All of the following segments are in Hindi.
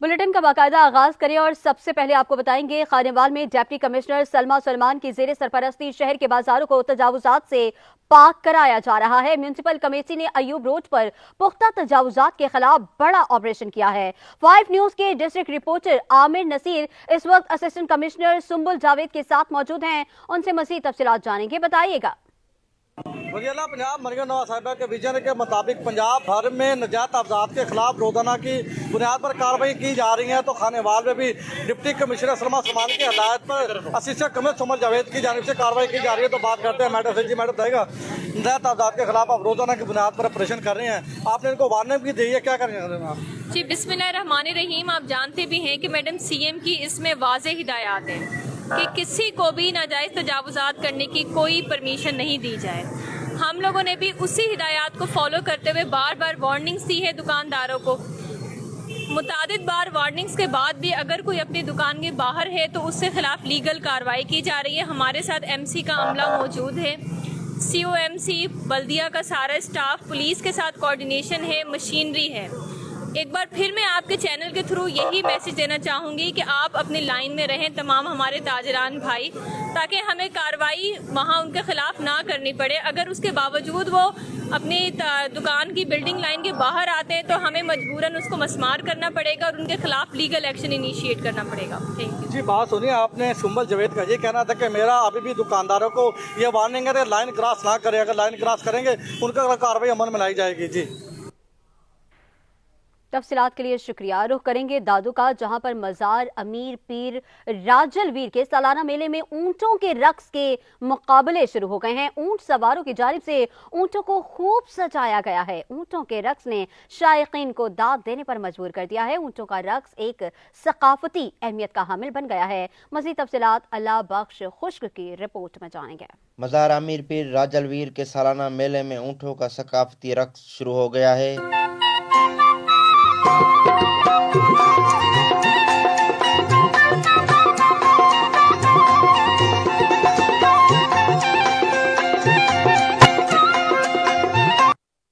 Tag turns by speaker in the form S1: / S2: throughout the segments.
S1: बुलेटिन का बाकायदा आगाज करें और सबसे पहले आपको बताएंगे खानेवाल में डिप्टी कमिश्नर सलमा सलमान की जेर सरपरस्ती शहर के बाजारों को तजावुजात से पाक कराया जा रहा है। म्यूनिसिपल कमेटी ने अयूब रोड पर पुख्ता तजावुजात के खिलाफ बड़ा ऑपरेशन किया है। 5 न्यूज के डिस्ट्रिक्ट रिपोर्टर आमिर नसीर इस वक्त असिस्टेंट कमिश्नर सुंबुल जावेद के साथ मौजूद हैं, उनसे मजीद तफसीलात जानेंगे। बताइएगा।
S2: वज़ीर-ए-आला पंजाब मरियम नवाज साहिबा के विजन के मुताबिक पंजाब भर में नजात अफजात के खिलाफ रोजाना की बुनियाद पर कार्रवाई की जा रही है। तो खानेवाल में भी डिप्टी कमिश्नर सलमा सलमान की हदायत पर असिस्टेंट कमिश्नर सुंबुल जावेद की जानिब से कार्रवाई की जा रही है। तो बात करते हैं मैडम से। जी मैडम बताएगा, नजात अफजात के खिलाफ आप रोजाना की बुनियाद पर ऑपरेशन कर रहे हैं, आपने इनको वार्निंग भी दी है, क्या करेंगे आप?
S3: जी बिस्मिल्लाहिर्रहमानिर्रहीम। आप जानते भी हैं कि मैडम सीएम की इसमें वाज़े हिदायत है कि किसी को भी नाजायज़ तजावुज़ात करने की कोई परमिशन नहीं दी जाए। हम लोगों ने भी उसी हिदायत को फॉलो करते हुए बार बार वार्निंग्स दी है दुकानदारों को। मुतादिद बार वार्निंग्स के बाद भी अगर कोई अपनी दुकान के बाहर है तो उससे खिलाफ लीगल कार्रवाई की जा रही है। हमारे साथ एमसी का अमला मौजूद है, सीओएमसी, बल्दिया का सारा स्टाफ, पुलिस के साथ कोऑर्डिनेशन है, मशीनरी है। एक बार फिर मैं आपके चैनल के थ्रू यही मैसेज देना चाहूँगी कि आप अपनी लाइन में रहें, तमाम हमारे ताजरान भाई, ताकि हमें कार्रवाई वहाँ उनके खिलाफ ना करनी पड़े। अगर उसके बावजूद वो अपनी दुकान की बिल्डिंग लाइन के बाहर आते हैं तो हमें मजबूरन उसको मस्मार करना पड़ेगा और उनके खिलाफ लीगल एक्शन इनिशिएट करना पड़ेगा। Thank you.
S2: जी बात सुनिए, आपने सुंबुल जावेद का ये कहना था कि मेरा अभी भी दुकानदारों को ये वार्निंग है, लाइन क्रॉस ना करें, अगर लाइन क्रॉस करेंगे उनका कार्रवाई अमल में लाई जाएगी। जी
S1: तफसीलात के लिए शुक्रिया। रुख करेंगे दादू का, जहां पर मजार अमीर पीर राजल वीर के सालाना मेले में ऊंटों के रक्स के मुकाबले शुरू हो गए हैं। ऊंट सवारों की जानिब से ऊंटों को खूब सजाया गया है। ऊंटों के रक्स ने शायकीन को दाद देने पर मजबूर कर दिया है। ऊंटों का रक्स एक सकाफती अहमियत का हामिल बन गया है। मजीद तफसीलात अल्लाह बख्श खुश्क की रिपोर्ट में जानेंगे।
S4: मजार अमीर पीर राजल वीर के सालाना मेले में ऊंटों का सकाफती रक्स शुरू हो गया है।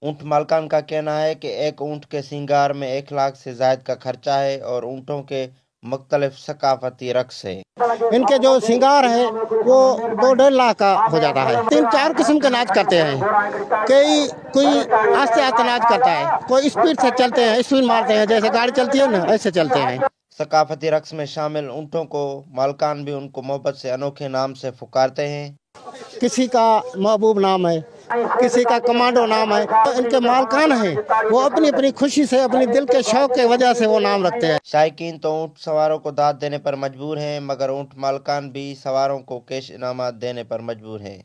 S4: ऊंट मालकान का कहना है कि एक ऊंट के श्रृंगार में 1 लाख से ज्यादा का खर्चा है और ऊंटों के मुख्तलिफ सकाफती रक्स है।
S5: इनके जो श्रृंगार है वो 2-2.5 लाख का हो जाता है। 3-4 किस्म के नाच करते हैं। कोई आस्ते आस्ते नाच करता है, कोई स्पीड से चलते हैं, स्पीड मारते हैं, जैसे गाड़ी चलती है ना ऐसे चलते हैं।
S4: सकाफती रक्स में शामिल ऊंटों को मालकान भी उनको मोहब्बत से अनोखे नाम से पुकारते हैं।
S5: किसी का महबूब नाम है, किसी का कमांडो नाम है। तो इनके मालकान हैं, वो अपनी अपनी खुशी से, अपनी दिल के शौक के वजह से वो नाम रखते हैं।
S4: शायकीन तो ऊंट सवारों को दाद देने पर मजबूर हैं, मगर ऊंट मालकान भी सवारों को कैश इनामात देने पर मजबूर हैं।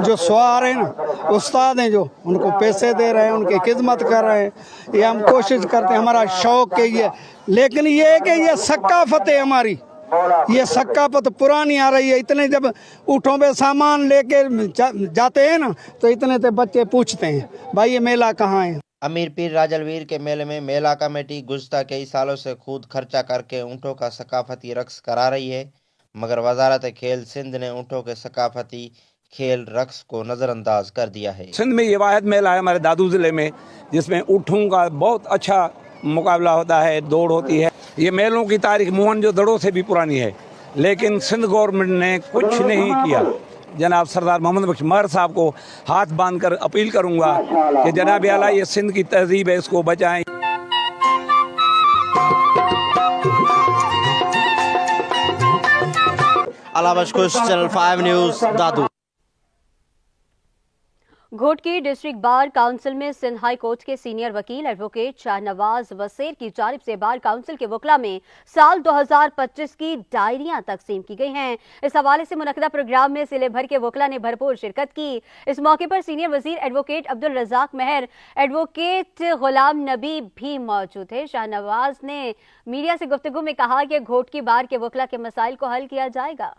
S6: जो सवार हैं ना, उस्ताद हैं, जो उनको पैसे दे रहे हैं, उनकी खिदमत कर रहे हैं, ये हम कोशिश करते हैं, हमारा शौक है ये। लेकिन ये है कि ये सकाफत है हमारी, ये सकाफत पुरानी आ रही है। इतने जब ऊँटों पे सामान लेके जाते हैं ना तो इतने तो बच्चे पूछते हैं भाई ये मेला कहाँ है।
S4: अमीर पीर राजलवीर के मेले में मेला कमेटी गुज़श्ता कई सालों से खुद खर्चा करके ऊँटों का सकाफती रक्स करा रही है, मगर वजारत खेल सिंध ने ऊँटों के सकाफती खेल रक्स को नज़रअंदाज कर दिया है।
S7: सिंध में ये वाहिद मेला है हमारे दादू ज़िले में, जिसमें ऊँटों का बहुत अच्छा मुकाबला होता है, दौड़ होती है। ये मेलों की तारीख मोहनजोदड़ो से भी पुरानी है, लेकिन सिंध गवर्नमेंट ने कुछ नहीं किया। जनाब सरदार मोहम्मद बख्श महर साहब को हाथ बांधकर अपील करूंगा कि जनाब आला ये सिंध की तहजीब है, इसको बचाएं।
S4: चैनल 5 न्यूज़ दादू।
S1: घोटकी डिस्ट्रिक्ट बार काउंसिल में सिंध हाई कोर्ट के सीनियर वकील एडवोकेट शाहनवाज वसेर की जानिब से बार काउंसिल के वकला में साल 2025 की डायरियां तकसीम की गई हैं। इस हवाले से मुनक्किदा प्रोग्राम में जिले भर के वकला ने भरपूर शिरकत की। इस मौके पर सीनियर वजीर एडवोकेट अब्दुल रजाक महर, एडवोकेट गुलाम नबी भी मौजूद थे। शाहनवाज ने मीडिया से गुफ्तगू में कहा कि घोटकी बार के वकला के मसाइल को हल किया जाएगा।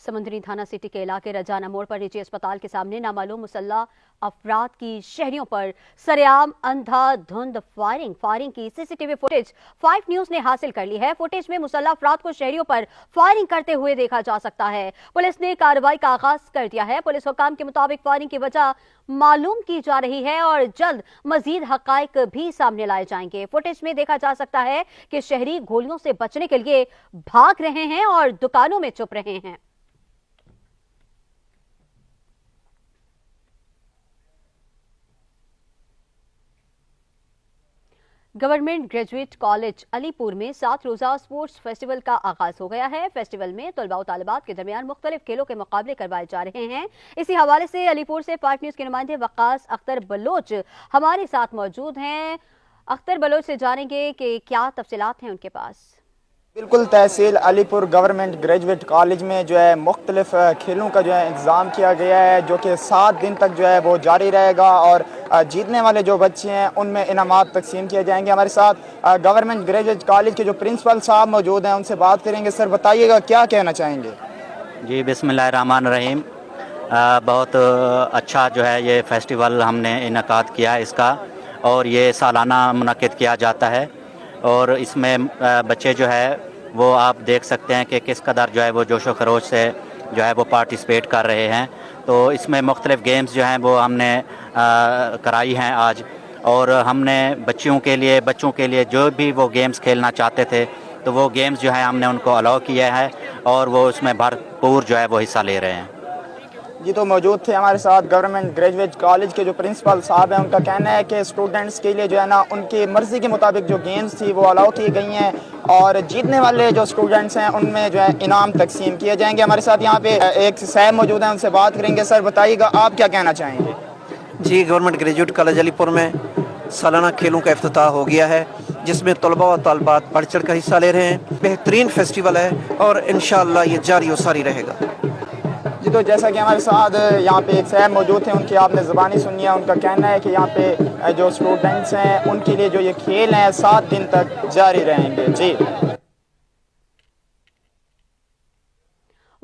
S1: समुद्री थाना सिटी के इलाके रजाना मोड़ पर निजी अस्पताल के सामने नामालूम मुसल्ला अफराद की शहरियों पर सरेआम अंधाधुंध फायरिंग की सीसीटीवी फुटेज 5 न्यूज ने हासिल कर ली है। फुटेज में मुसल्ला अफराद को शहरियों पर फायरिंग करते हुए देखा जा सकता है। पुलिस ने कार्रवाई का आगाज कर दिया है। पुलिस हुकाम के मुताबिक फायरिंग की वजह मालूम की जा रही है और जल्द मजीद हकाइक भी सामने लाए जाएंगे। फुटेज में देखा जा सकता है कि शहरी गोलियों से बचने के लिए भाग रहे हैं और दुकानों में छुप रहे हैं। गवर्नमेंट ग्रेजुएट कॉलेज अलीपुर में 7 रोजा स्पोर्ट्स फेस्टिवल का आगाज हो गया है। फेस्टिवल में तलबा व तालिबात के दरमियान मुख्तलिफ खेलों के मुकाबले करवाए जा रहे हैं। इसी हवाले से अलीपुर से 5 न्यूज के नुमाइंदे वकास अख्तर बलोच हमारे साथ मौजूद हैं। अख्तर बलोच से जानेंगे कि क्या तफसीलात हैं उनके पास।
S8: बिल्कुल, तहसील अलीपुर गवर्नमेंट ग्रेजुएट कॉलेज में जो है मुख्तलिफ खेलों का जो है इंतज़ाम किया गया है, जो कि 7 दिन तक जो है वो जारी रहेगा और जीतने वाले जो बच्चे हैं उनमें इनामात तकसीम किए जाएंगे। हमारे साथ गवर्नमेंट ग्रेजुएट कॉलेज के जो प्रिंसिपल साहब मौजूद हैं, उनसे बात करेंगे। सर, बताइएगा क्या कहना चाहेंगे।
S9: जी, बिस्मिल्लाहिर्रहमानिर्रहीम। बहुत अच्छा जो है ये फेस्टिवल हमने इनकाद किया है इसका, और ये सालाना मुनक्किद किया जाता है। और इसमें बच्चे जो है वो आप देख सकते हैं कि किस कदर जो है वो जोशो खरोश से जो है वो पार्टिसिपेट कर रहे हैं। तो इसमें मुख्तलिफ गेम्स जो हैं वो हमने कराई हैं आज, और हमने बच्चों के लिए जो भी वो गेम्स खेलना चाहते थे तो वो गेम्स जो है हमने उनको अलाउ किया है और वो उसमें भरपूर जो है वो हिस्सा ले रहे हैं।
S8: जी, तो मौजूद थे हमारे साथ गवर्नमेंट ग्रेजुएट कॉलेज के जो प्रिंसिपल साहब हैं। उनका कहना है कि स्टूडेंट्स के लिए जो है ना उनकी मर्ज़ी के मुताबिक जो गेम्स थी वो अलाउ की गई हैं और जीतने वाले जो स्टूडेंट्स हैं उनमें जो है इनाम तकसीम किए जाएंगे। हमारे साथ यहाँ पे एक साहब मौजूद हैं, उनसे बात करेंगे। सर, बताइएगा आप क्या कहना चाहेंगे।
S10: जी, गवर्नमेंट ग्रेजुएट कॉलेज अलीपुर में सालाना खेलों का इफ्तिताह हो गया है, जिसमें तलबा व तालिबात बढ़ चढ़ कर हिस्सा ले रहे हैं। बेहतरीन फेस्टिवल है और इंशाअल्लाह ये जारी और सारी रहेगा।
S8: जी, तो जैसा कि हमारे साथ यहाँ पे एक साहब मौजूद थे, उनकी आपने ज़बानी सुनी है। उनका कहना है कि यहाँ पे जो स्टूडेंट्स हैं उनके लिए जो ये खेल हैं 7 दिन तक जारी रहेंगे। जी,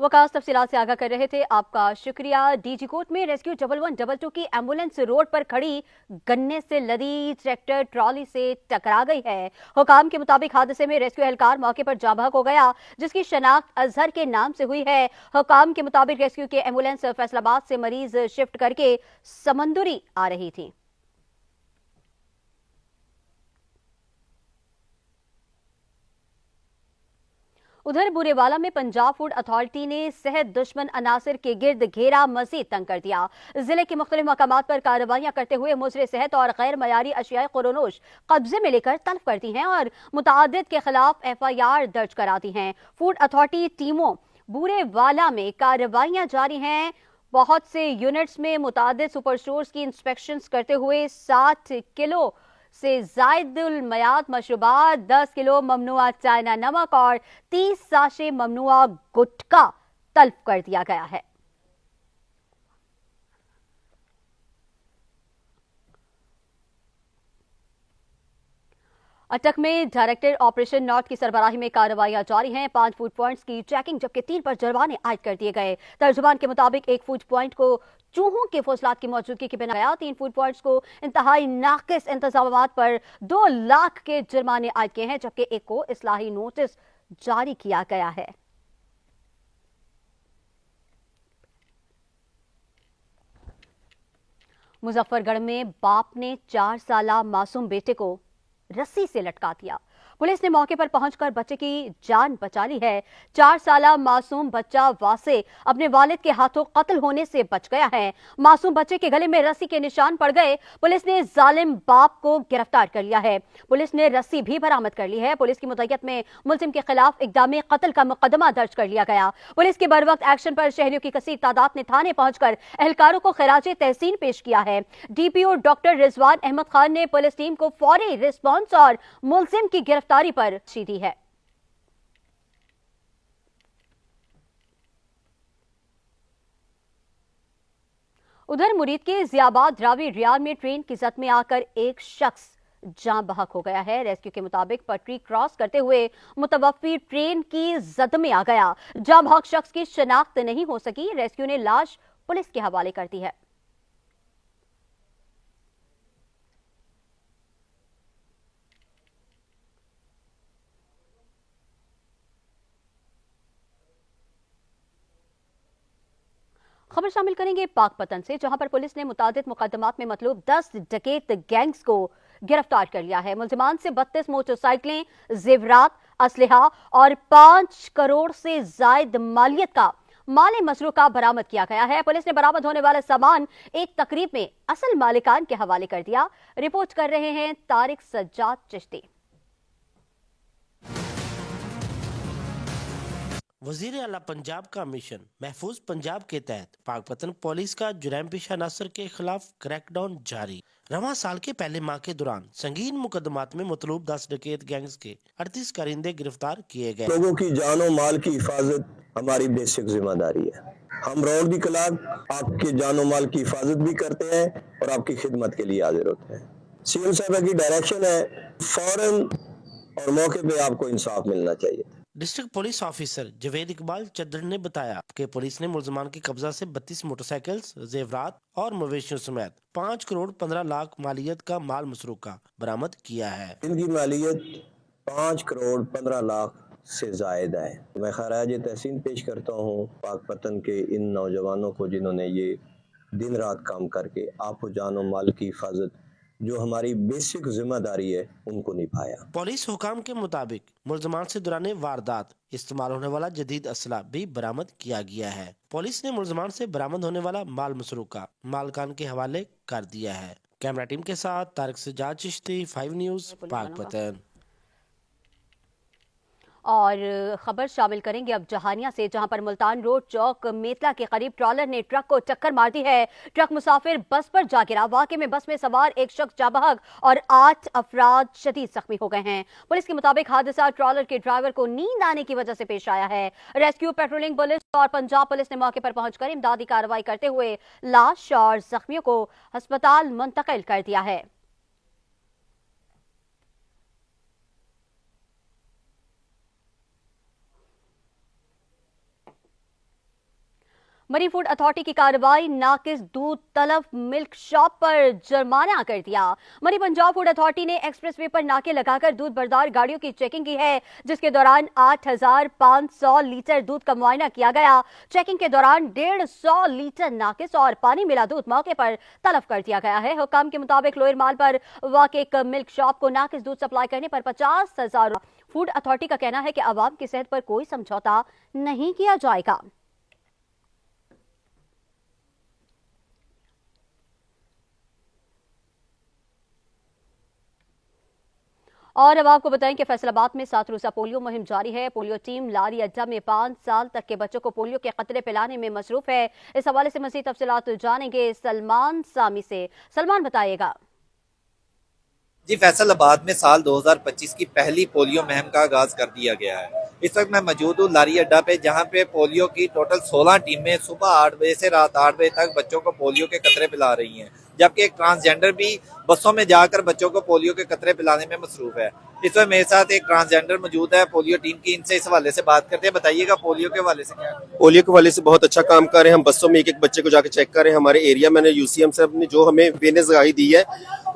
S1: वकास तफसीलात से आगाह कर रहे थे, आपका शुक्रिया। डीजी कोट में रेस्क्यू 1122 की एम्बुलेंस रोड पर खड़ी गन्ने से लदी ट्रैक्टर ट्रॉली से टकरा गई है। हुकाम के मुताबिक हादसे में रेस्क्यू एहलकार मौके पर जाँ बहक हो गया, जिसकी शनाख्त अजहर के नाम से हुई है। हुकाम के मुताबिक रेस्क्यू की एम्बुलेंस फैसलाबाद से मरीज शिफ्ट करके समंदुरी आ रही थी। उधर बुरेवाला में पंजाब फूड अथॉरिटी ने सेहत दुश्मन अनासिर के गिर्द घेरा मजीद तंग कर दिया। जिले के मुख्तलिफ मकामात पर कार्रवाइयां करते हुए मुजरे सेहत और गैर मयारी अशियाए खुरोनोश कब्जे में लेकर तलब कर दी हैं और मुतादिद के खिलाफ FIR दर्ज करा दी हैं। फूड अथॉरिटी टीमों बुरेवाला में कार्रवाइयां जारी हैं। बहुत से यूनिट्स में मुतादिद सुपर स्टोर्स की इंस्पेक्शंस करते हुए 60 किलो से जायदुल मयाद मशरूबात, 10 किलो ममनुआ चाइना नमक और 30 साशे ममनुआ गुटखा तलब कर दिया गया है। अटक में डायरेक्टर ऑपरेशन नॉर्थ की सरबराही में कार्रवाइयां जारी हैं। 5 फूड पॉइंट्स की चेकिंग जबकि 3 पर जुर्माने आयद कर दिए गए। तर्जुमान के मुताबिक एक फूड पॉइंट को चूहों के फौसलात की मौजूदगी की बिना गया। 3 फूड पॉइंट्स को इंतहाई नाकिस इंतजामात पर 2 लाख के जुर्माने आयद किए हैं, जबकि एक को इस्लाही नोटिस जारी किया गया है। मुजफ्फरगढ़ में बाप ने 4 साला मासूम बेटे को रस्सी से लटका दिया। पुलिस ने मौके पर पहुंचकर बच्चे की जान बचा ली है। 4 साला मासूम बच्चा वासे अपने वालिद के हाथों कत्ल होने से बच गया है। मासूम बच्चे के गले में रस्सी के निशान पड़ गए। पुलिस ने जालिम बाप को गिरफ्तार कर लिया है। पुलिस ने रस्सी भी बरामद कर ली है। पुलिस की मुद्दत में मुलजिम के खिलाफ इक़दाम कत्ल का मुकदमा दर्ज कर लिया गया। पुलिस के बरवक्त एक्शन पर शहरियों की कसीर तादाद ने थाने पहुंचकर एहलकारों को खिराजे तहसीन पेश किया है। DPO डॉक्टर रिजवान अहमद खान ने पुलिस टीम को फौरी रिस्पॉन्स और मुलजिम की गिरफ्तारी पर दी है। उधर मुरीद के जियाबाद रावी रियाल में ट्रेन की जद में आकर एक शख्स जाम बहक हो गया है। रेस्क्यू के मुताबिक पटरी क्रॉस करते हुए मुतवफ़ी ट्रेन की जद में आ गया। जाम बहक शख्स की शनाख्त नहीं हो सकी। रेस्क्यू ने लाश पुलिस के हवाले कर दी है। खबर शामिल करेंगे पाकपतन से, जहां पर पुलिस ने मुतादिद मुकदमात में मतलूब 10 डकैत गैंग्स को गिरफ्तार कर लिया है। मुलजिमान से 32 मोटरसाइकिलें, जेवरात, असलहा और 5 करोड़ से जायद मालियत का माल मसरूका बरामद किया गया है। पुलिस ने बरामद होने वाला सामान एक तकरीब में असल मालिकान के हवाले कर दिया। रिपोर्ट कर रहे हैं तारिक सज्जाद चिश्ती।
S11: वजीर आला पंजाब का मिशन महफूज पंजाब के तहत पाकपतन पुलिस का जुर्म पेशा नासर के खिलाफ क्रैकडाउन जारी। रवां साल के पहले माह के दौरान संगीन मुकदमात में मतलूब 10 डकैत गैंग्स के 38 कारिंदे गिरफ्तार किए गए।
S12: लोगों की जानो माल की हिफाजत हमारी बेसिक जिम्मेदारी है। हम रोड दी क्लॉक आपके जानो माल की हिफाजत भी करते हैं और आपकी खिदमत के लिए हाजिर होते हैं। सीएम साहब की डायरेक्शन है, फौरन और मौके पे आपको इंसाफ मिलना चाहिए।
S11: District police officer Javed Iqbal चद्दर ने बताया कि पुलिस ने मुलजमान के कब्जा से 32 मोटरसाइकिल्स, जेवरात और मवेशियों समेत 5 करोड़ 15 लाख मालियत का माल मसरूका बरामद किया है।
S12: इनकी मालियत 5 करोड़ 15 लाख से जायद है। मैं खराज तहसीन पेश करता हूँ पाकपतन के इन नौजवानों को जिन्होंने ये दिन रात काम करके आपको जानो माल की हिफाजत जो हमारी बेसिक जिम्मेदारी है उनको निभाया।
S11: पुलिस हुकाम के मुताबिक मुलजमान से दौरान वारदात इस्तेमाल होने वाला जदीद असला भी बरामद किया गया है। पुलिस ने मुलजमान से बरामद होने वाला माल मसरूका मालकान के हवाले कर दिया है। कैमरा टीम के साथ तारिक सज्जाद चिश्ती, 5 न्यूज, पाकपतन।
S1: और खबर शामिल करेंगे अब जहानिया से, जहां पर मुल्तान रोड चौक मेतला के करीब ट्रॉलर ने ट्रक को टक्कर मार दी है। ट्रक मुसाफिर बस पर जा गिरा। वाकये में बस में सवार एक शख्स जा बहक और 8 अफराद शदीद जख्मी हो गए हैं। पुलिस के मुताबिक हादसा ट्रॉलर के ड्राइवर को नींद आने की वजह से पेश आया है। रेस्क्यू, पेट्रोलिंग पुलिस और पंजाब पुलिस ने मौके पर पहुंचकर इमदादी कार्रवाई करते हुए लाश और जख्मियों को अस्पताल मुंतकिल कर दिया है। मरी फूड अथॉरिटी की कार्रवाई, नाकिस दूध तलब मिल्क शॉप पर जुर्माना कर दिया। मरी पंजाब फूड अथॉरिटी ने एक्सप्रेसवे पर नाके लगाकर दूध बरदार गाड़ियों की चेकिंग की है, जिसके दौरान 8500 लीटर दूध का मुआयना किया गया। चेकिंग के दौरान 150 लीटर नाकिस और पानी मिला दूध मौके पर तलब कर दिया गया है। हुकाम के मुताबिक लोअर माल पर वाक़ एक मिल्क शॉप को नाकिस दूध सप्लाई करने पर 50,000। फूड अथॉरिटी का कहना है कि आवाम की सेहत पर कोई समझौता नहीं किया जाएगा। और अब आपको बताएं कि फैसलाबाद में 7 रोज़ा पोलियो मुहिम जारी है। पोलियो टीम लारी अड्डा में 5 साल तक के बच्चों को पोलियो के कतरे पिलाने में मसरूफ है। इस हवाले से मज़ीद तफसीलात जानेंगे सलमान सामी से। सलमान, बताइएगा।
S13: जी, फैसलाबाद में साल 2025 की पहली पोलियो मुहिम का आगाज कर दिया गया है। इस वक्त मैं मौजूद हूँ लारी अड्डा पे, जहाँ पे पोलियो की टोटल 16 टीमें सुबह 8 बजे से रात 8 बजे तक बच्चों को पोलियो के कतरे पिला रही हैं, जबकि एक ट्रांसजेंडर भी बसों में जाकर बच्चों को पोलियो के कतरे पिलाने में मसरूफ है। इस वक्त मेरे साथ एक ट्रांसजेंडर मौजूद है पोलियो टीम की, इनसे इस हवाले से बात करते हैं। बताइएगा पोलियो के हवाले से क्या?
S14: पोलियो के हवाले से बहुत अच्छा काम कर रहे हैं हम। बसों में एक एक बच्चे को जाकर चेक कर रहे हैं। हमारे एरिया में यूसीएम साहब ने जो हमें अवेयरनेस आगाही दी है,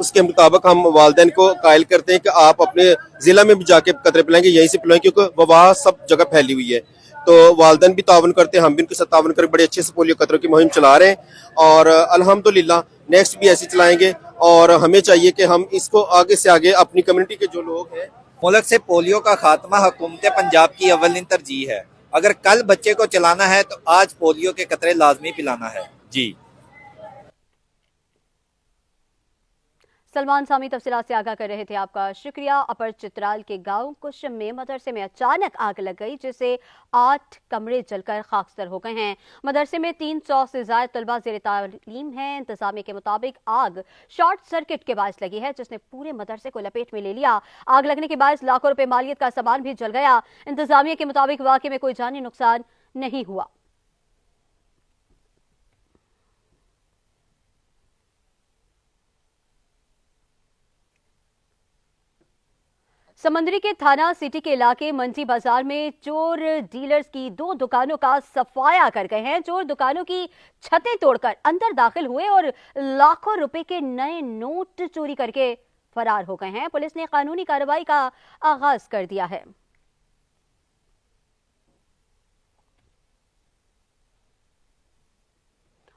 S14: उसके मुताबिक हम वालिदैन को कायल करते हैं कि आप अपने जिला में भी जाके कतरे पिलाएंगे, यहीं से पिलाएं, क्योंकि वबा सब जगह फैली हुई है। तो वालिदैन भी तावन करते हैं, हम भी उनके साथ तावन करके बड़े अच्छे से पोलियो कतरों की मुहिम चला रहे हैं और अल्हम्दुलिल्लाह नेक्स्ट भी ऐसे चलाएंगे। और हमें चाहिए कि हम इसको आगे से आगे अपनी कम्युनिटी के जो लोग हैं।
S13: मुल्क से पोलियो का खात्मा हुकूमत पंजाब की अव्वलिन तरजीह है। अगर कल बच्चे को चलाना है तो आज पोलियो के कतरे लाजमी पिलाना है। जी,
S1: सलमान सामी तफसीलात से आगाह कर रहे थे। आपका शुक्रिया। अपर चित्राल के गांव कुशम में मदरसे में अचानक आग लग गई, जिससे 8 कमरे जलकर खाकसर हो गए हैं। मदरसे में 300 से ज्यादा तलबा ज़ेर तालीम हैं। इंतजामिया के मुताबिक आग शॉर्ट सर्किट के बायस लगी है, जिसने पूरे मदरसे को लपेट में ले लिया। आग लगने के बायस लाखों रुपए मालियत का सामान भी जल गया। इंतजामिया के मुताबिक वाकये में कोई जानी नुकसान नहीं हुआ। समंदरी के थाना सिटी के इलाके मंडी बाजार में चोर डीलर्स की 2 दुकानों का सफाया कर गए हैं। चोर दुकानों की छतें तोड़कर अंदर दाखिल हुए और लाखों रुपए के नए नोट चोरी करके फरार हो गए हैं। पुलिस ने कानूनी कार्रवाई का आगाज कर दिया है।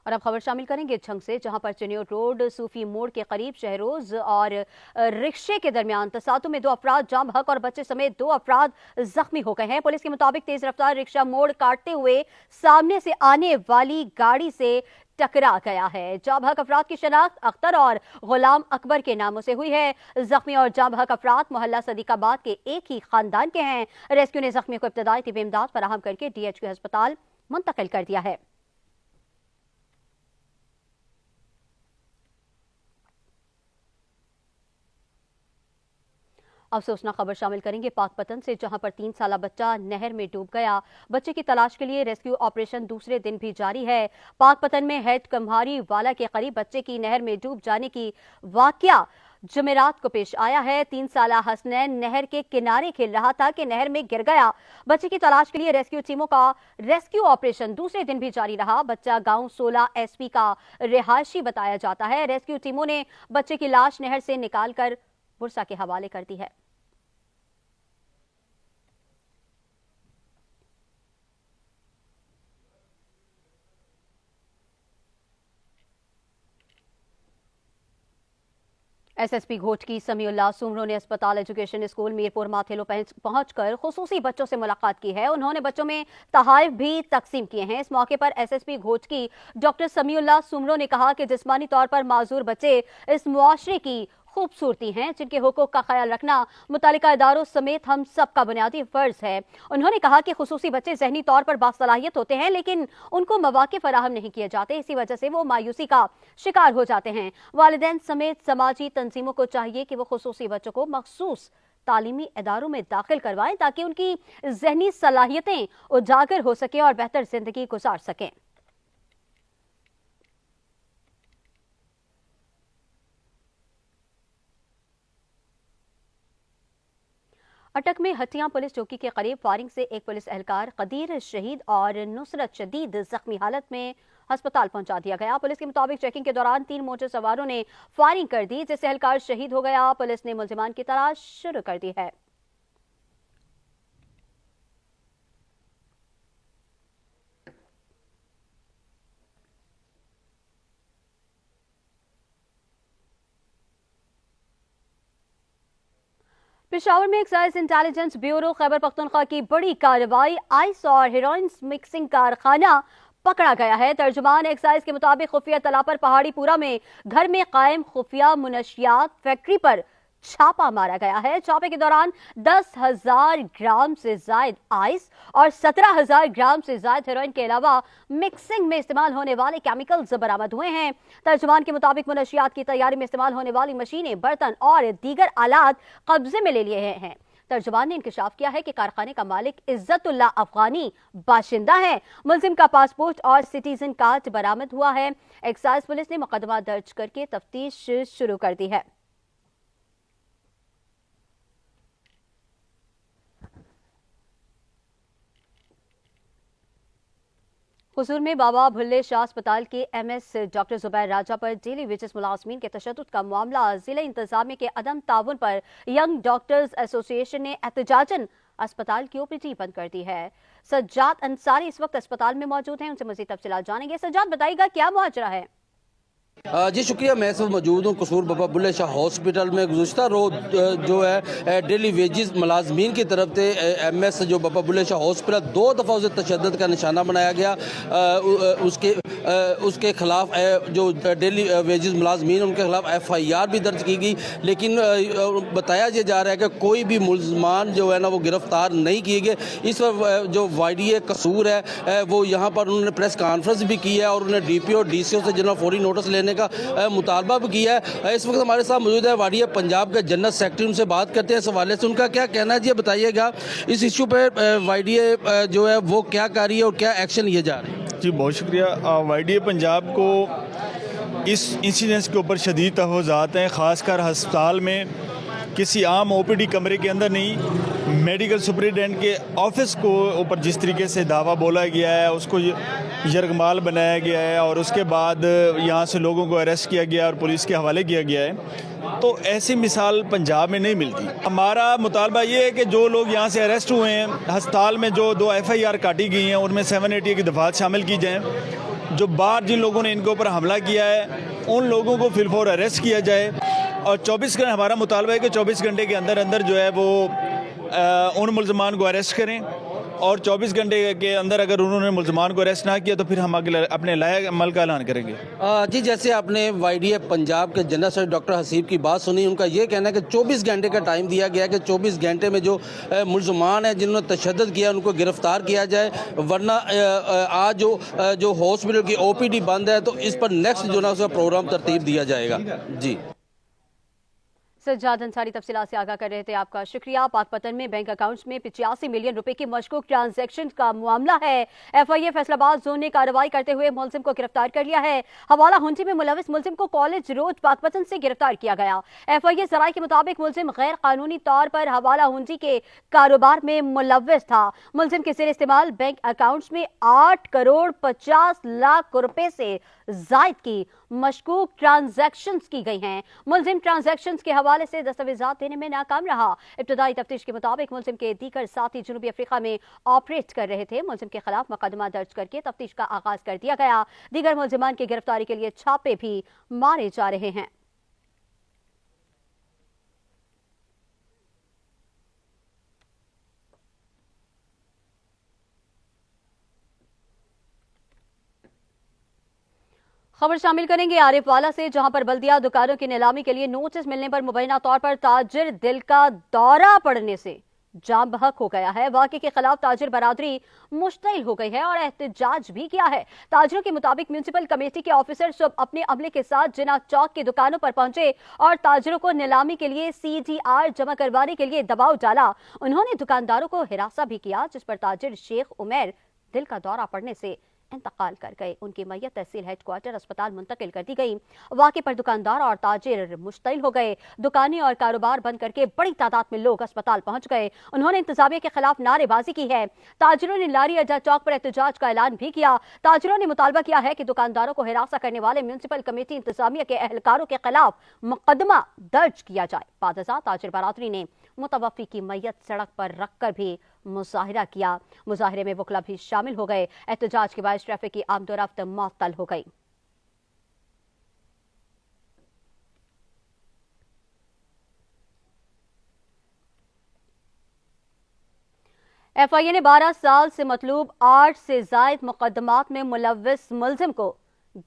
S1: और अब खबर शामिल करेंगे झंग से, जहां पर चिन्योट रोड सूफी मोड़ के करीब शहरोज और रिक्शे के दरमियान तसादुम में 2 अफराद जाम हक और बच्चे समेत 2 अफराद जख्मी हो गए हैं। पुलिस के मुताबिक तेज रफ्तार रिक्शा मोड़ काटते हुए सामने से आने वाली गाड़ी से टकरा गया है। जाम हक अफराद की शनाख्त अख्तर और गुलाम अकबर के नामों से हुई है। जख्मी और जाम हक अफराद मोहल्ला सदीकाबाद के एक ही खानदान के हैं। रेस्क्यू ने जख्मियों को इब्तदाई तिब्बी इमदाद फराहम करके DHQ अस्पताल मुंतकिल कर दिया है। अफसोसनाक खबर शामिल करेंगे पाकपतन से, जहां पर 3 साला बच्चा नहर में डूब गया। बच्चे की तलाश के लिए रेस्क्यू ऑपरेशन दूसरे दिन भी जारी है। पाकपतन में हेड कम्हारी वाला के करीब बच्चे की नहर में डूब जाने की वाकया जुमेरात को पेश आया है। 3 साला हसनैन नहर के किनारे खेल रहा था कि नहर में गिर गया। बच्चे की तलाश के लिए रेस्क्यू टीमों का रेस्क्यू ऑपरेशन दूसरे दिन भी जारी रहा। बच्चा गांव 16 SP का रिहायशी बताया जाता है। रेस्क्यू टीमों ने बच्चे की लाश नहर से निकालकर पुरसा के हवाले कर दी है। SSP घोट की समीउल्लाह सुमरो ने अस्पताल एजुकेशन स्कूल मीरपुर माथेलो पहुंचकर खुसूसी बच्चों से मुलाकात की है। उन्होंने बच्चों में तहाइफ भी तकसीम किए हैं। इस मौके पर SSP घोट की डॉक्टर समीउल्लाह सुमरो ने कहा कि जिस्मानी तौर पर माजूर बच्चे इस मुआशरे की खूबसूरती हैं, जिनके हुकूक का ख्याल रखना मुतालिका इदारों समेत हम सबका बुनियादी फर्ज है। उन्होंने कहा कि खुसूसी बच्चे जहनी तौर पर बासलाहियत होते हैं, लेकिन उनको मौके फराहम नहीं किए जाते। इसी वजह से वो मायूसी का शिकार हो जाते हैं। वालिदैन समेत समाजी तंजीमों को चाहिए कि वो खुसूसी बच्चों को मखसूस तालीमी इदारों में दाखिल करवाएं, ताकि उनकी जहनी सलाहियतें उजागर हो सके और बेहतर जिंदगी गुजार सकें। अटक में हटिया पुलिस चौकी के करीब फायरिंग से एक पुलिस एहलकार कदीर शहीद और नुसरत शदीद जख्मी हालत में अस्पताल पहुंचा दिया गया। पुलिस के मुताबिक चेकिंग के दौरान 3 मोटर सवारों ने फायरिंग कर दी, जिससे एहलकार शहीद हो गया। पुलिस ने मुलजिमान की तलाश शुरू कर दी है। पेशावर में excise intelligence bureau Khyber Pakhtunkhwa की बड़ी कार्रवाई, आइस और हेरोइन मिक्सिंग कारखाना पकड़ा गया है। तर्जुमान एक्साइज के मुताबिक खुफिया तला पर पहाड़ीपुरा में घर में कायम खुफिया मुनशियात फैक्ट्री पर छापा मारा गया है। छापे के दौरान 10,000 ग्राम से जायद आइस और 17,000 ग्राम से जायद हेरोइन के अलावा मिक्सिंग में इस्तेमाल होने वाले केमिकल्स बरामद हुए हैं। तर्जुमान के मुताबिक मुनशियात की तैयारी में इस्तेमाल होने वाली मशीनें, बर्तन और दीगर आलात कब्जे में ले लिए हैं। तर्जुमान ने इंकशाफ किया है कि कारखाने का मालिक इज्जतुल्लाह अफगानी बाशिंदा है। मुलजिम का पासपोर्ट और सिटीजन कार्ड बरामद हुआ है। एक्साइज पुलिस ने मुकदमा दर्ज करके तफ्तीश शुरू कर दी है। हुजूर में बाबा भुल्ले शाह अस्पताल के MS डॉक्टर जुबैर राजा पर डेली वेजेस मुलाजमीन के तशद्दुद का मामला, जिला इंतजामिया के अदम ताउन पर यंग डॉक्टर्स एसोसिएशन ने एहतजाजन अस्पताल की OPD बंद कर दी है। सज्जाद अंसारी इस वक्त अस्पताल में मौजूद हैं, उनसे मजीद तफसीलात जानेंगे। सज्जाद, बताइएगा क्या मुआजरा है?
S15: जी शुक्रिया। मैं इस वक्त मौजूद हूँ कसूर बाबा बुल्ले शाह हॉस्पिटल में। गुज़श्ता रोज़ जो है डेली वेजेस मुलाजमीन की तरफ से MS जो बाबा बुल्ले शाह हॉस्पिटल 2 दफ़ा उसे तशद्दुद का निशाना बनाया गया। उसके खिलाफ जो डेली वेजेस मुलाजमीन उनके खिलाफ FIR भी दर्ज की गई, लेकिन बताया ये जा रहा है कि कोई भी मुलजमान जो है ना वो गिरफ्तार नहीं किए गए। इस वक्त जो YDA कसूर है वो यहाँ पर उन्होंने प्रेस कॉन्फ्रेंस भी की है और उन्होंने DPO और DCO से जिन्होंने फौरी नोटिस लेने का मुतालबा भी किया है। इस वक्त हमारे साथ मौजूद है YDA पंजाब के जनरल सेक्रेटरी, उनसे बात करते हैं इस हवाले से उनका क्या कहना है। जी बताइएगा इस इशू पे YDA जो है वो क्या कर रही है और क्या एक्शन लिए जा रहे हैं?
S16: जी बहुत शुक्रिया। YDA पंजाब को इस इंसिडेंस के ऊपर शदीद तहफ़्फ़ुज़ात हैं, ख़ासकर हस्पताल में किसी आम ओपीडी कमरे के अंदर नहीं, मेडिकल सुपरिटेंडेंट के ऑफिस को ऊपर जिस तरीके से दावा बोला गया है उसको यरगमाल बनाया गया है और उसके बाद यहाँ से लोगों को अरेस्ट किया गया और पुलिस के हवाले किया गया है, तो ऐसी मिसाल पंजाब में नहीं मिलती। हमारा मुतालबा ये है कि जो लोग यहाँ से अरेस्ट हुए हैं, अस्पताल में जो 2 FIR काटी गई हैं उनमें 780 की दफात शामिल की जाएँ। जो बाहर जिन लोगों ने इनके ऊपर हमला किया है उन लोगों को फिलफौर अरेस्ट किया जाए और 24 घंटे, हमारा मुतालबा है कि 24 घंटे के अंदर अंदर जो है वो उन मुलजमान को अरेस्ट करें और 24 घंटे के अंदर अगर उन्होंने मुलजमान को अरेस्ट ना किया तो फिर हम अपने लायक अमल का ऐलान करेंगे।
S15: जी, जैसे आपने YDF पंजाब के जनरल सेक्रेटरी डॉक्टर हसीब की बात सुनी, उनका ये कहना है कि 24 घंटे का टाइम दिया गया है कि 24 घंटे में जो मुलजमान हैं जिन्होंने तशद्दुद किया उनको गिरफ्तार किया जाए, वरना आज जो हॉस्पिटल की OPD बंद है तो इस पर नेक्स्ट जो ना उसका प्रोग्राम तरतीब दिया जाएगा। जी,
S1: सज्जाद अंसारी तफसीलात से आगाह कर रहे थे। आपका शुक्रिया। पाकपतन में बैंक अकाउंट्स में 85 मिलियन रुपए की मशकूक ट्रांजैक्शन का मामला है। FIA फैसलाबाद जोन ने कार्रवाई करते हुए मुलजिम को गिरफ्तार कर लिया है। हवाला हुंडी में मुलविस मुलजिम को कॉलेज रोड पाकपतन से गिरफ्तार किया गया। FIA जराये के मुताबिक मुलजिम गैर कानूनी तौर पर हवाला हुंडी के कारोबार में मुलविस था। मुलजिम के जेर इस्तेमाल बैंक अकाउंट्स में 8 करोड़ 50 लाख रुपए से जायद की मशकूक ट्रांजैक्शंस की गई हैं। मुलजिम ट्रांजैक्शंस के हवाले से दस्तावेजात देने में नाकाम रहा। इब्तदाई तफ्तीश के मुताबिक मुलजिम के दीगर साथी जनूबी अफ्रीका में ऑपरेट कर रहे थे। मुलजिम के खिलाफ मुकदमा दर्ज करके तफ्तीश का आगाज कर दिया गया। दीगर मुलजिमान की गिरफ्तारी के लिए छापे भी मारे जा रहे हैं। खबर शामिल करेंगे आरिफवाला से, जहां पर बल्दिया दुकानों की नीलामी के लिए नोटिस मिलने पर मुबैना तौर पर ताजिर दिल का दौरा पड़ने से जाम बहक हो गया है। वाक़े के खिलाफ ताजिर बरादरी मुश्तइल हो गई है और एहतजाज भी किया है। ताजिरों के मुताबिक म्यूनिसिपल कमेटी के ऑफिसर सब अपने अमले के साथ जिना चौक की दुकानों पर पहुंचे और ताजिरों को नीलामी के लिए CDR जमा करवाने के लिए दबाव डाला। उन्होंने दुकानदारों को हिरासा भी किया, जिस पर ताजिर शेख उमर दिल का दौरा पड़ने से इंतकाल कर गए। उनकी मैयत तहसील हेडक्वार्टर अस्पताल मुंतकिल कर दी गई। वाक़े पर दुकानदार और ताजिर मुश्तइल हो गए। दुकानें और कारोबार बंद करके बड़ी तादाद में लोग अस्पताल पहुंच गए। उन्होंने इंतजामिया के खिलाफ नारेबाजी की है। ताजिरों ने लारी अड्डा चौक पर एहतजाज का ऐलान भी किया। ताजिरों ने मुतालबा किया है कि दुकानदारों को हिरासा करने वाले म्यूनिसिपल कमेटी इंतजामिया के एहलकारों के खिलाफ मुकदमा दर्ज किया जाए। बादशाह ताजिर बरादरी ने मुतवफ़ी की मैयत सड़क पर रखकर भी मुजाहिरा किया। मुजाहिरे में वकला भी शामिल हो गए। एहतजाज के बाद ट्रैफिक की आमदोरफ्त मुअत्तल हो गई। FIA ने 12 साल से मतलूब 8 से जायद मुकदमात में मुलविस मुलजिम को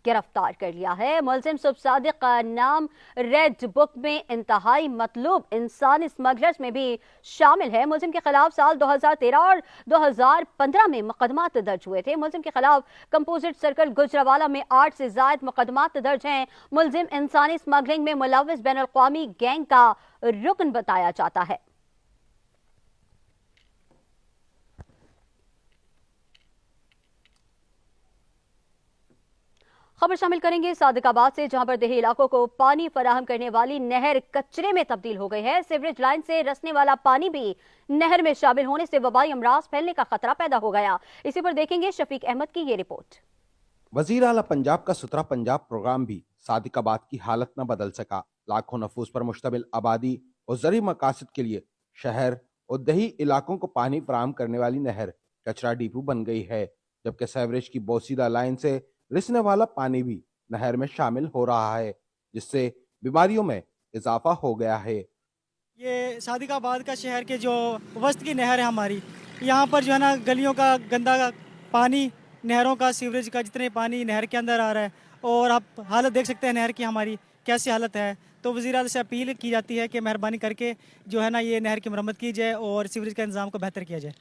S1: गिरफ्तार कर लिया है। मुलजिम सुब सादिक का नाम रेड बुक में इंतहाई मतलूब इंसानी स्मगलर्स में भी शामिल है। मुलजिम के खिलाफ साल 2013 और 2015 में मुकदमात दर्ज हुए थे। मुलजिम के खिलाफ कंपोजिट सर्कल गुजरावाला में 8 से जायद मुकदमात दर्ज हैं। मुलजिम इंसानी स्मगलिंग में मुलविस बैन अल-अक़वामी गैंग का रुकन बताया जाता है। खबर शामिल करेंगे सादिकाबाद से, जहां पर देही इलाकों को पानी फराहम करने वाली नहर कचरे में तब्दील हो गई है। सीवरेज लाइन से रसने वाला पानी भी नहर में शामिल होने से वबाई अमराज फैलने का खतरा पैदा हो गया। इसी पर देखेंगे शफीक अहमद की ये रिपोर्ट।
S17: वजीर आला पंजाब का सुथरा पंजाब प्रोग्राम भी सादिकाबाद की हालत न बदल सका। लाखों नफूस पर मुश्तमिल आबादी और ज़रूरी मकासद के लिए शहर और दही इलाकों को पानी फराहम करने वाली नहर कचरा डिपो बन गई है, जबकि सीवरेज की बोसीदा लाइन से रिसने वाला पानी भी नहर में शामिल हो रहा है, जिससे बीमारियों में इजाफा हो गया है।
S18: ये सादिकाबाद का शहर के जो वस्त की नहर है हमारी, यहाँ पर जो है ना गलियों का गंदा पानी, नहरों का, सीवरेज का जितने पानी नहर के अंदर आ रहा है और आप हालत देख सकते हैं नहर की हमारी कैसी हालत है। तो वज़ीर आला से अपील की जाती है कि मेहरबानी करके जो है ना ये नहर की मरम्मत की जाए और सीवरेज का इंतज़ाम को बेहतर किया जाए।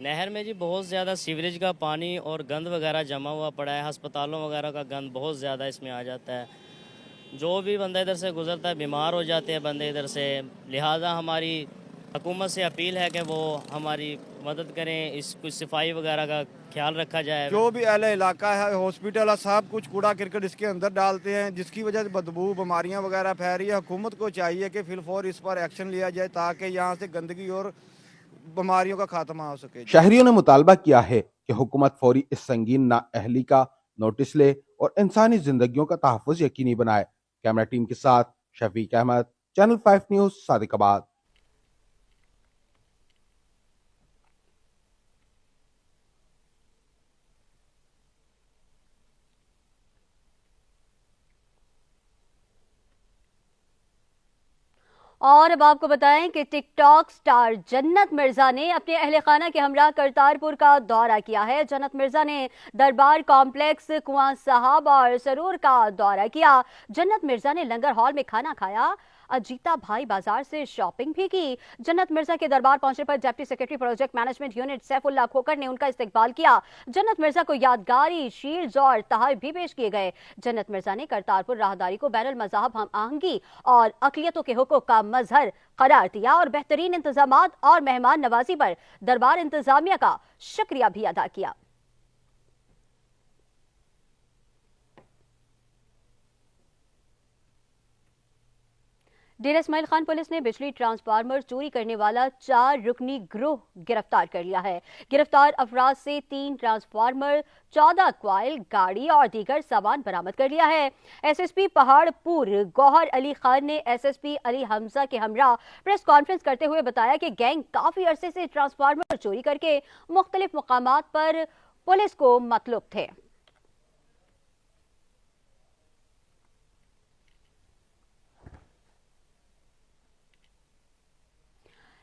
S19: नहर में जी बहुत ज़्यादा सीवरेज का पानी और गंद वगैरह जमा हुआ पड़ा है। अस्पतालों वगैरह का गंद बहुत ज़्यादा इसमें आ जाता है। जो भी बंदा इधर से गुजरता है बीमार हो जाते हैं बंदे इधर से। लिहाजा हमारी हुकूमत से अपील है कि वो हमारी मदद करें, इस कुछ सफाई वगैरह का ख्याल रखा जाए।
S6: जो भी अहले इलाका है, हॉस्पिटल है, सब कुछ कूड़ा करकट इसके अंदर डालते हैं, जिसकी वजह से बदबू, बीमारियां वगैरह फैल रही है। हुकूमत को चाहिए कि फिलफौर इस पर एक्शन लिया जाए ताकि यहाँ से गंदगी और बीमारियों का खात्मा हो सके।
S17: शहरियों ने मुतालबा किया है कि हुकूमत फौरी इस संगीन नाअहली का नोटिस ले और इंसानी जिंदगियों का तहफ़्फ़ुज़ यकीनी बनाए। कैमरा टीम के साथ शफीक अहमद, चैनल 5 न्यूज़, सादिकाबाद।
S1: और अब आपको बताएं कि टिकटॉक स्टार जन्नत मिर्जा ने अपने अहले खाना के हमरा करतारपुर का दौरा किया है। जन्नत मिर्जा ने दरबार कॉम्प्लेक्स, कुआं साहब और सरूर का दौरा किया। जन्नत मिर्जा ने लंगर हॉल में खाना खाया, अजीता भाई बाजार से शॉपिंग भी की। जन्नत मिर्जा के दरबार पहुंचने पर deputy secretary project management unit Saifullah Khokhar ने उनका इस्तकबाल किया। जन्नत मिर्जा को यादगारी शील्ड्स और तोहफे भी पेश किए गए। जन्नत मिर्जा ने करतारपुर राहदारी को बैनुल मज़ाहब हम आहंगी और अक़लियतों के हुकूक़ का मजहर करार दिया और बेहतरीन इंतजामात और मेहमान नवाजी पर दरबार इंतजामिया का शुक्रिया भी अदा किया। डेरा इस्माइल खान पुलिस ने बिजली ट्रांसफार्मर चोरी करने वाला 4 रुकनी गिरोह गिरफ्तार कर लिया है। गिरफ्तार अफराद से 3 ट्रांसफार्मर, 14 क्वाइल, गाड़ी और दीगर सामान बरामद कर लिया है। एसएसपी पहाड़पुर गौहर अली खान ने एसएसपी अली हमजा के हमरा प्रेस कॉन्फ्रेंस करते हुए बताया कि गैंग काफी अरसे से ट्रांसफार्मर चोरी करके मुख्तलिफ मुकामात पर पुलिस को मतलूब थे।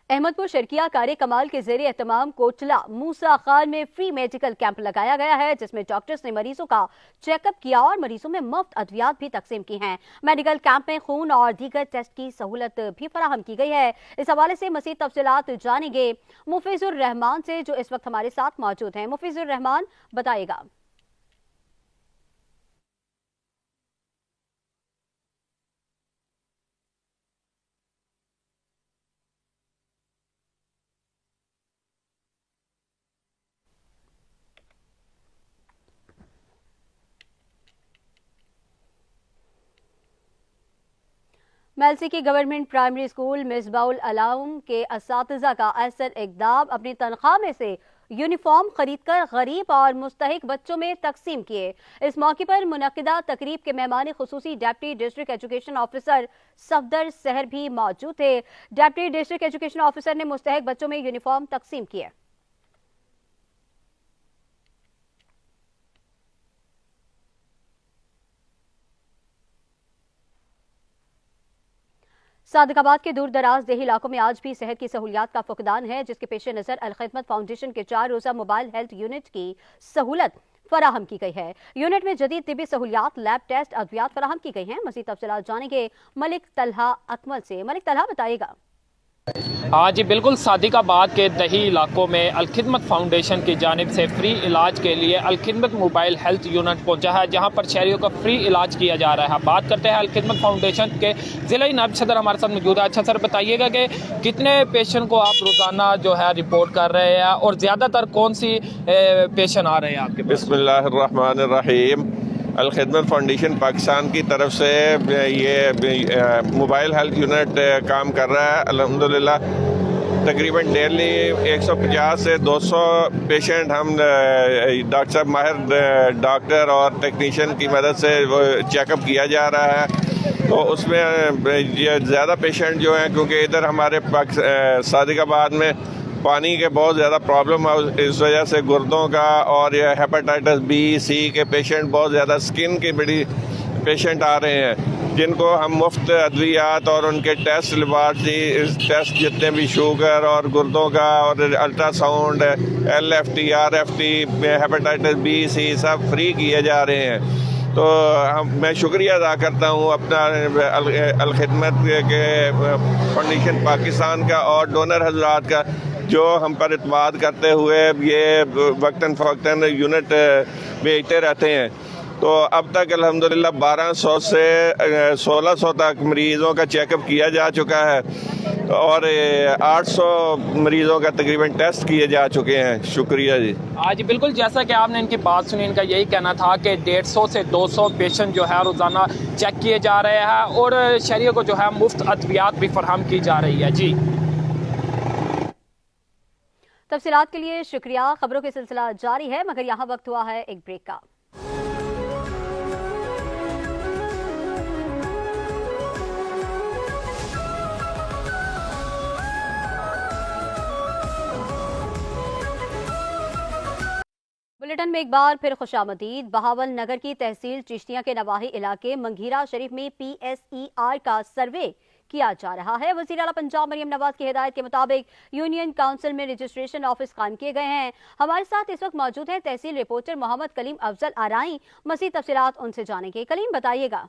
S1: अहमदपुर शर्किया कार्य कमाल के ज़ेरे एहतमाम कोटला मूसा खान में फ्री मेडिकल कैंप लगाया गया है, जिसमें डॉक्टर्स ने मरीजों का चेकअप किया और मरीजों में मुफ्त अद्वियात भी तकसीम की हैं। मेडिकल कैंप में खून और दीगर टेस्ट की सहूलत भी फराहम की गई है। इस हवाले से मज़ीद तफसीलात जानेंगे मुफीजुर रहमान से, जो इस वक्त हमारे साथ मौजूद हैं। मुफीजुर रहमान, बताइएगा। मेलसी की गवर्नमेंट प्राइमरी स्कूल मिसबाउल अलाउम के असातिज़ा का अहसन इक़दाम अपनी तनख्वाह में से यूनिफॉर्म खरीदकर गरीब और मुस्तहिक बच्चों में तकसीम किए। इस मौके पर मुनक्किदा तकरीब के मेहमान खुसूसी deputy district education officer Safdar Sahar भी मौजूद थे। डिप्टी डिस्ट्रिक्ट एजुकेशन ऑफिसर ने मुस्तहिक बच्चों में यूनिफॉर्म तकसीम किए। सादिकाबाद के दूर दराज देही इलाकों में आज भी सेहत की सहूलियात का फुकदान है, जिसके पेश नज़र अल खिदमत फाउंडेशन के 4 रोज़ा मोबाइल हेल्थ यूनिट की सहूलत फराहम की गई है। यूनिट में जदीद तिबी सहूलियात, लैब टेस्ट, अद्वियात फराहम की गई हैं। मज़ीद तफसीलात जानेंगे मलिक तलहा अकमल से। मलिक तलहा, बताइएगा।
S20: हाँ जी, बिल्कुल सादिकाबाद के दही इलाकों में अलखिदमत फाउंडेशन की जानिब से फ्री इलाज के लिए अलखिदमत मोबाइल हेल्थ यूनिट पहुंचा है, जहां पर शहरियों का फ्री इलाज किया जा रहा है। बात करते हैं अलखिदमत फाउंडेशन के ज़िला नायब सदर हमारे साथ मौजूद है। अच्छा सर, बताइएगा कि कितने पेशेंट को आप रोज़ाना जो है रिपोर्ट कर रहे हैं और ज़्यादातर कौन सी पेशेंट आ रहे हैं आपके पास?
S14: बिस्मिल्लाहिर्रहमानिर्रहीम। अलखिदमत फाउंडेशन पाकिस्तान की तरफ से ये मोबाइल हेल्थ यूनिट काम कर रहा है। अल्हम्दुलिल्लाह तकरीबन डेली 150 से 200 पेशेंट हम डॉक्टर साहब, माहिर डॉक्टर और टेक्नीशियन की मदद से वो चेकअप किया जा रहा है। तो उसमें ज़्यादा पेशेंट जो हैं, क्योंकि इधर हमारे सादिकाबाद में पानी के बहुत ज़्यादा प्रॉब्लम है, इस वजह से गुर्दों का और ये हेपेटाइटिस बी, सी के पेशेंट बहुत ज़्यादा, स्किन की बड़ी पेशेंट आ रहे हैं, जिनको हम मुफ्त अद्वियात और उनके टेस्ट, लेबॉर्ट्री टेस्ट जितने भी शुगर और गुर्दों का और ultrasound, LFT, RFT, hepatitis B, C सब फ्री किए जा रहे हैं। तो मैं शुक्रिया अदा करता हूँ अपना अलखिदमत के फाउंडेशन पाकिस्तान का और डोनर हजरात का, जो हम पर इत्माद करते हुए ये वक्तन फ़वक्तन यूनिट भेजते रहते हैं।
S21: तो अब तक अल्हम्दुलिल्लाह 1200 से 1600 तक मरीज़ों का चेकअप किया जा चुका है और 800 मरीज़ों का तकरीबन टेस्ट किए जा चुके हैं। शुक्रिया जी।
S20: आज बिल्कुल जैसा कि आपने इनकी बात सुनी, इनका यही कहना था कि 150 से 200 पेशेंट जो है रोज़ाना चेक किए जा रहे हैं और शहरियों को जो है मुफ्त अद्वियात भी फराहम की जा रही है। जी,
S1: तफसीलात के लिए शुक्रिया। खबरों का सिलसिला जारी है मगर यहाँ वक्त हुआ है एक ब्रेक का। बुलेटिन में एक बार फिर खुशामदीद। बहावल नगर की तहसील चिश्तिया के नवाही इलाके मंगीरा शरीफ में PSER का सर्वे किया जा रहा है। वज़ीर आला पंजाब मरियम नवाज की हिदायत के मुताबिक यूनियन काउंसिल में रजिस्ट्रेशन ऑफिस कायम किए गए हैं। हमारे साथ इस वक्त मौजूद हैं तहसील रिपोर्टर मोहम्मद कलीम अफजल आराई। मज़ीद तफसीलात उनसे जानेंगे। कलीम, बताइएगा।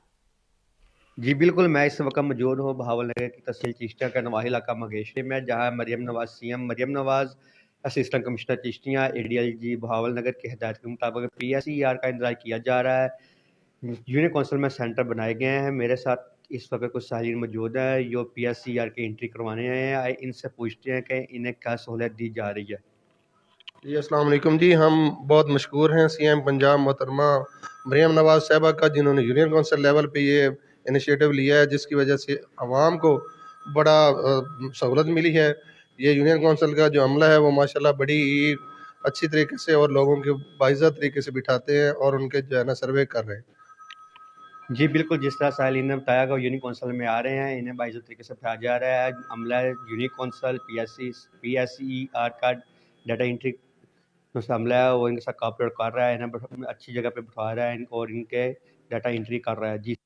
S22: जी बिल्कुल, मैं इस वक्त मौजूद हूँ बहावल नगर की तहसील चिश्तिया का नवाही इलाका मंगेशरी में, जहाँ Maryam Nawaz CM Maryam Nawaz assistant commissioner Chishtian ADLG Bahawal Nagar की हिदायत के मुताबिक PSER का इंतजार किया जा रहा है। यूनियन काउंसिल में सेंटर बनाए गए हैं। मेरे साथ इस वक्त कुछ साहिल मौजूद है जो PSER की एंट्री करवाने आए हैं। इनसे पूछते हैं कि इन्हें क्या सहूलियत दी जा रही है।
S23: जी अस्सलाम वालेकुम जी। हम बहुत मशहूर हैं CM पंजाब मोहतरमा मरियम नवाज साहबा का, जिन्होंने यूनियन काउंसिल लेवल पे ये इनिशिएटिव लिया है, जिसकी वजह से आवाम को बड़ा सहूलत मिली है। ये यूनियन काउंसिल का जो अमला है वो माशाल्लाह बड़ी अच्छी तरीके से और लोगों के बाइज़्ज़त तरीके से बिठाते हैं और उनके जो है ना सर्वे कर रहे हैं।
S22: जी बिल्कुल, जिस तरह साहिल ने बताया कि यूनियन काउंसिल में आ रहे हैं, इन्हें बाइज़्ज़त तरीके से बिठाया जा रहा है। अमला यूनियन काउंसिल PSER का डाटा एंट्री अमला है वो इनके साथ कॉपरेट कर रहा है, इन्हें अच्छी जगह पे बिठा रहा है और इनके डाटा एंट्री कर रहा है। जी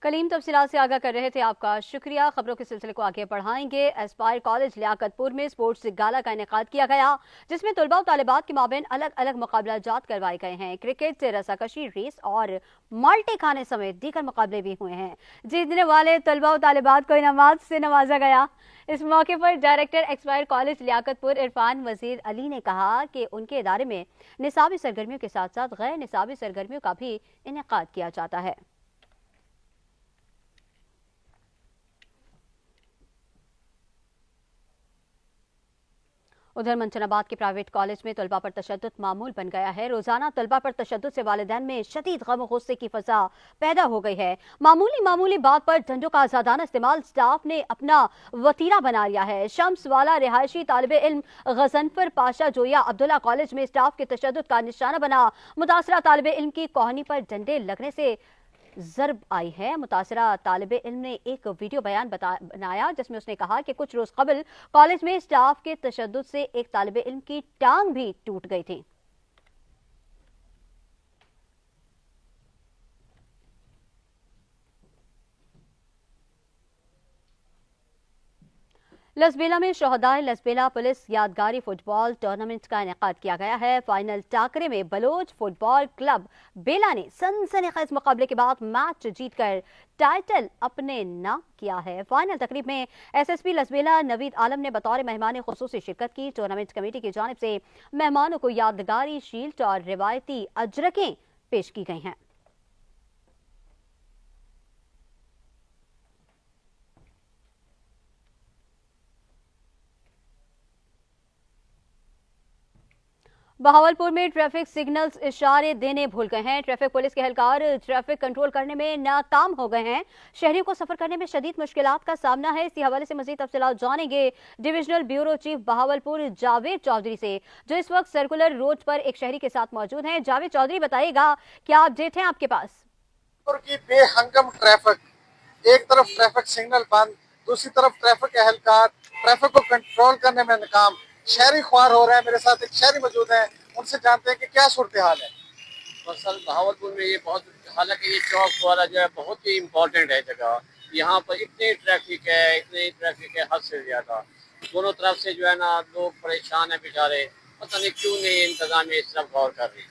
S1: कलीम, तफसीलात से आगाह कर रहे थे, आपका शुक्रिया। खबरों के सिलसिले को आगे बढ़ाएंगे। एस्पायर कॉलेज लियाकतपुर में स्पोर्ट्स गाला का इनेकाद किया गया, जिसमें तलबा और तालिबात के माबेन अलग अलग मुकाबला जात करवाए गए हैं। क्रिकेट से रस्साकशी, रेस और माल्टे खाने समेत दीगर मुकाबले भी हुए हैं। जीतने वाले तलबा और तालिबात को इनामात से नवाजा गया। इस मौके पर director Aspire college Liaquatpur Irfan वजीर अली ने कहा कि उनके इदारे में निसाबी सरगर्मियों के साथ साथ गैर निसाबी सरगर्मियों का भी इनेकाद किया जाता है। उधर मंचनाबाद के प्राइवेट कॉलेज में तलबा पर तशद्दुद मामूल बन गया है। रोजाना तलबा पर तशद्दुद से वालिदैन में शदीद गम और गुस्से की फजा पैदा हो गई है। मामूली बात पर डंडों का आजादाना इस्तेमाल स्टाफ ने अपना वतीरा बना लिया है। शम्स वाला रिहायशी तालिबे इल्म गजनफर पाशा जोया अब्दुल्ला कॉलेज में स्टाफ के तशद्दुद का निशाना बना। मुतासरा तालिबे इल्म की कोहनी पर डंडे लगने से जरब आई है। मुतासरा तालिबे इल्म ने एक वीडियो बयान बनाया जिसमें उसने कहा कि कुछ रोज कबल कॉलेज में स्टाफ के तशद्दुद से एक तालिबे इल्म की टांग भी टूट गई थी। लसबेला में शोहदाए लसबेला पुलिस यादगारी फुटबॉल टूर्नामेंट का इनेकाद किया गया है। फाइनल टाकरे में बलोच फुटबॉल क्लब बेला ने सनसनीखेज मुकाबले के बाद मैच जीतकर टाइटल अपने नाम किया है। फाइनल तकरीब में SSP लसबेला नवीद आलम ने बतौर मेहमान खुसूसी शिरकत की। टूर्नामेंट कमेटी की जानिब से मेहमानों को यादगारी शील्ड और रिवायती अजरकें पेश की गई हैं। बहावलपुर में ट्रैफिक सिग्नल्स इशारे देने भूल गए हैं। ट्रैफिक पुलिस के एहलकार ट्रैफिक कंट्रोल करने में नाकाम हो गए हैं। शहरियों को सफर करने में शदीद मुश्किलात का सामना है। इसी हवाले से मजीद तफसीलात जानेंगे divisional bureau chief Bahawalpur Javed Chaudhry से, जो इस वक्त सर्कुलर रोड पर एक शहरी के साथ मौजूद हैं। जावेद चौधरी, बताइएगा क्या अपडेट है आपके पास?
S24: की बेहंगम ट्रैफिक, एक तरफ ट्रैफिक सिग्नल बंद, दूसरी तरफ ट्रैफिक एहलकार ट्रैफिक को कंट्रोल करने में नाकाम। शहरी ख्वार हो रहे हैं। मेरे साथ एक शहरी मौजूद है, उनसे जानते हैं कि क्या सूरत हाल है।
S25: दरअसल बहावलपुर में ये बहुत, हालांकि ये चौक वाला जो है बहुत ही इम्पोर्टेंट है जगह। यहाँ पर इतनी ट्रैफिक है हद से ज़्यादा। दोनों तरफ से जो है ना लोग परेशान है बेचारे, पता नहीं क्यों नहीं इंतजामिया इस तरफ गौर कर रही।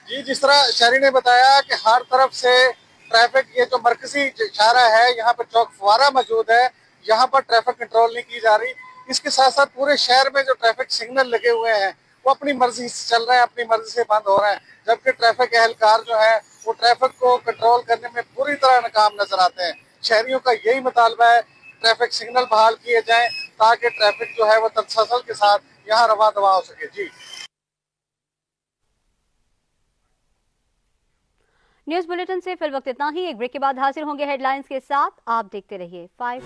S24: जी, जिस तरह शहरी ने बताया कि हर तरफ से ट्रैफिक, ये जो मरकजी इशारा है, यहाँ पर चौक फुवारा मौजूद है, यहाँ पर ट्रैफिक कंट्रोल नहीं की जा रही। इसके साथ साथ पूरे शहर में जो ट्रैफिक सिग्नल लगे हुए हैं वो अपनी मर्जी से चल रहे हैं, अपनी मर्जी से बंद हो रहे हैं, जबकि ट्रैफिक एहलकार जो है वो ट्रैफिक को कंट्रोल करने में पूरी तरह नाकाम नजर आते हैं। शहरियों का यही मुतालबा है ट्रैफिक सिग्नल बहाल किए जाएं ताकि ट्रैफिक जो है वो तसलसल के साथ यहाँ रवा दवा हो सके। जी
S1: न्यूज बुलेटिन से फिल वक्त इतना ही। एक ब्रेक के बाद हाजिर होंगे हेडलाइंस के साथ। आप देखते रहिए 5